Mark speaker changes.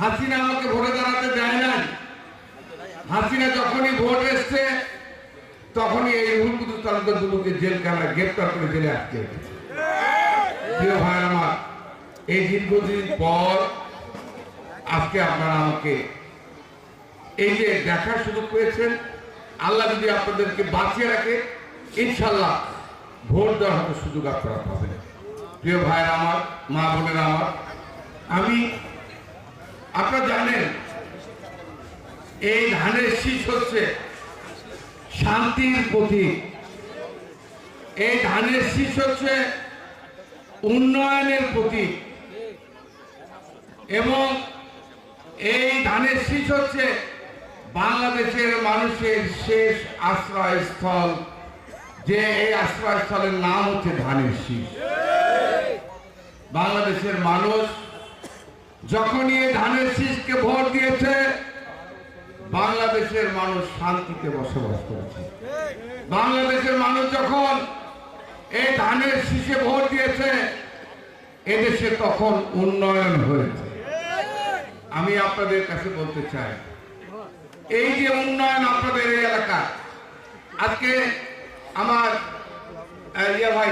Speaker 1: হাসিনা আমাকে ভোটে দাঁড়াতে দেয় নাই। হাসিনা যখনই ভোট এসছে তখনই এই রুহুল কুদ্দুস তালুকদার দুলুকে জেলখানায় গ্রেপ্তার করে জেলে আটকে রেখেছে। প্রিয় ভাই আমার, এই দীর্ঘদিন পর আজকে আপনারা আমাকে এই যে দেখার সুযোগ পেয়েছেন, আল্লাহ যদি আপনাদেরকে বাঁচিয়ে রাখে ইনশাল্লাহ ভোট দেওয়ার হয়তো সুযোগ আপনারা পাবেন। প্রিয় ভাইয়ের আমার, মা বোনের আমার, আপনারা জানেন এই ধানের শীষ হচ্ছে শান্তির প্রতীক। এই ধানের শীষ হচ্ছে উন্নয়নের প্রতীক এবং এই ধানের শীষ হচ্ছে বাংলাদেশের মানুষের শেষ আশ্রয়স্থল, যে এই আশ্রয়স্থলের নাম হচ্ছে ধানের শীষ। বাংলাদেশের মানুষ যখনই এই ধানের শীষকে ভোট দিয়েছে বাংলাদেশের মানুষ শান্তিতে বসবাস করেছে। বাংলাদেশের মানুষ যখন এই ধানের শীষে ভোট দিয়েছে এদেশে তখন উন্নয়ন হয়েছে। আমি আপনাদের কাছে বলতে চাই, এই যে উন্নয়ন আপনাদের এই এলাকা, আজকে আমার ভাই